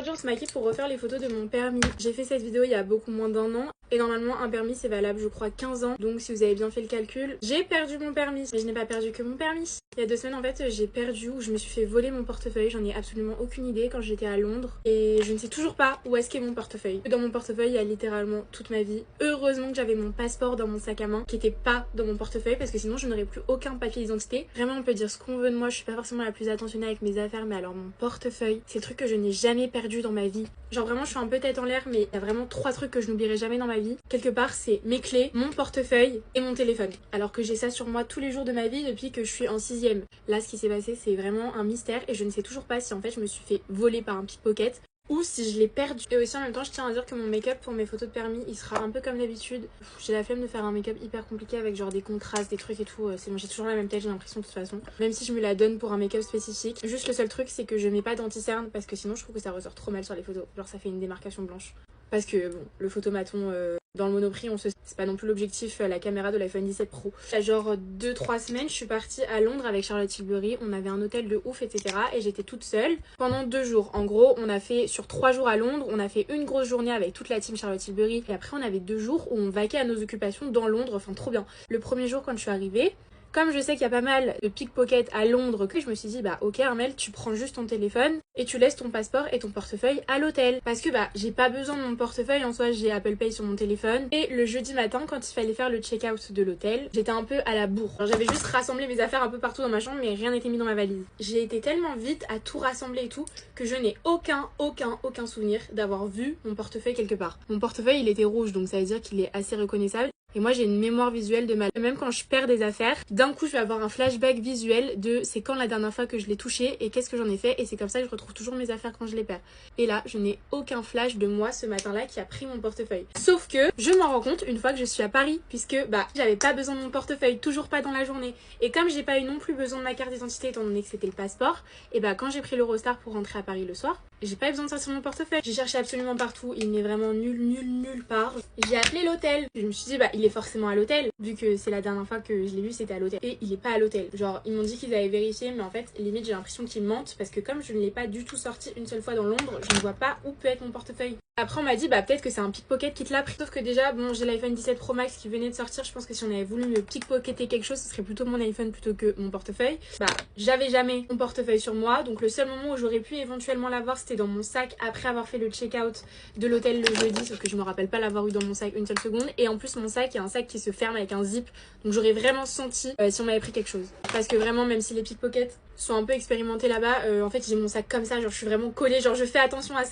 Aujourd'hui on se maquille pour refaire les photos de mon permis. J'ai fait cette vidéo il y a beaucoup moins d'1 an. Et normalement un permis c'est valable je crois 15 ans. Donc si vous avez bien fait le calcul, j'ai perdu mon permis. Mais je n'ai pas perdu que mon permis. Il y a 2 semaines en fait j'ai perdu ou je me suis fait voler mon portefeuille. J'en ai absolument aucune idée quand j'étais à Londres. Et je ne sais toujours pas où est-ce qu'est mon portefeuille. Dans mon portefeuille il y a littéralement toute ma vie. Heureusement que j'avais mon passeport dans mon sac à main qui était pas dans mon portefeuille parce que sinon je n'aurais plus aucun papier d'identité. Vraiment on peut dire ce qu'on veut de moi, je suis pas forcément la plus attentionnée avec mes affaires, mais alors mon portefeuille c'est le truc que je n'ai jamais perdu dans ma vie. Genre vraiment je suis un peu tête en l'air, mais il y a vraiment 3 trucs que je n'oublierai jamais dans ma vie. Quelque part c'est mes clés, mon portefeuille et mon téléphone. Alors que j'ai ça sur moi tous les jours de ma vie depuis que je suis en 6ème. Là ce qui s'est passé c'est vraiment un mystère et je ne sais toujours pas si en fait je me suis fait voler par un pickpocket ou si je l'ai perdu. Et aussi en même temps je tiens à dire que mon make-up pour mes photos de permis il sera un peu comme d'habitude. J'ai la flemme de faire un make-up hyper compliqué avec genre des contrastes, des trucs et tout. C'est bon, j'ai toujours la même tête j'ai l'impression de toute façon. Même si je me la donne pour un make-up spécifique. Juste le seul truc c'est que je mets pas d'anti-cerne parce que sinon je trouve que ça ressort trop mal sur les photos. Genre ça fait une démarcation blanche. Parce que bon, le photomaton dans le Monoprix, c'est pas non plus l'objectif la caméra de l'iPhone 17 Pro. Il y a genre 2-3 semaines, je suis partie à Londres avec Charlotte Tilbury. On avait un hôtel de ouf, etc. Et j'étais toute seule pendant 2 jours. En gros, on a fait sur 3 jours à Londres, on a fait une grosse journée avec toute la team Charlotte Tilbury. Et après, on avait 2 jours où on vaquait à nos occupations dans Londres. Enfin, trop bien. Le premier jour, quand je suis arrivée, comme je sais qu'il y a pas mal de pickpockets à Londres, je me suis dit bah ok Armelle, tu prends juste ton téléphone et tu laisses ton passeport et ton portefeuille à l'hôtel. Parce que bah j'ai pas besoin de mon portefeuille en soi, j'ai Apple Pay sur mon téléphone. Et le jeudi matin quand il fallait faire le check-out de l'hôtel, j'étais un peu à la bourre. J'avais juste rassemblé mes affaires un peu partout dans ma chambre mais rien n'était mis dans ma valise. J'ai été tellement vite à tout rassembler et tout que je n'ai aucun souvenir d'avoir vu mon portefeuille quelque part. Mon portefeuille il était rouge donc ça veut dire qu'il est assez reconnaissable. Et moi j'ai une mémoire visuelle de mal. Même quand je perds des affaires, d'un coup je vais avoir un flashback visuel de c'est quand la dernière fois que je l'ai touché et qu'est-ce que j'en ai fait. Et c'est comme ça que je retrouve toujours mes affaires quand je les perds. Et là je n'ai aucun flash de moi ce matin-là qui a pris mon portefeuille. Sauf que je m'en rends compte une fois que je suis à Paris. Puisque bah j'avais pas besoin de mon portefeuille, toujours pas dans la journée. Et comme j'ai pas eu non plus besoin de ma carte d'identité étant donné que c'était le passeport, et bah quand j'ai pris l'Eurostar pour rentrer à Paris le soir, j'ai pas eu besoin de sortir mon portefeuille. J'ai cherché absolument partout, il n'est vraiment nulle part. J'ai appelé l'hôtel. Je me suis dit bah il est forcément à l'hôtel, vu que c'est la dernière fois que je l'ai vu c'était à l'hôtel. Et il est pas à l'hôtel. Genre ils m'ont dit qu'ils avaient vérifié mais en fait limite j'ai l'impression qu'ils mentent parce que comme je ne l'ai pas du tout sorti une seule fois dans Londres, je ne vois pas où peut être mon portefeuille. Après on m'a dit bah peut-être que c'est un pickpocket qui te l'a pris. Sauf que déjà bon j'ai l'iPhone 17 Pro Max qui venait de sortir. Je pense que si on avait voulu me pickpocketer quelque chose ce serait plutôt mon iPhone plutôt que mon portefeuille. Bah j'avais jamais mon portefeuille sur moi. Donc le seul moment où j'aurais pu éventuellement l'avoir c'était dans mon sac après avoir fait le check-out de l'hôtel le jeudi. Sauf que je me rappelle pas l'avoir eu dans mon sac une seule seconde. Et en plus mon sac est un sac qui se ferme avec un zip. Donc j'aurais vraiment senti si on m'avait pris quelque chose. Parce que vraiment même si les pickpockets sont un peu expérimentés là-bas, en fait j'ai mon sac comme ça. Genre je suis vraiment collée. Genre je fais attention à ça.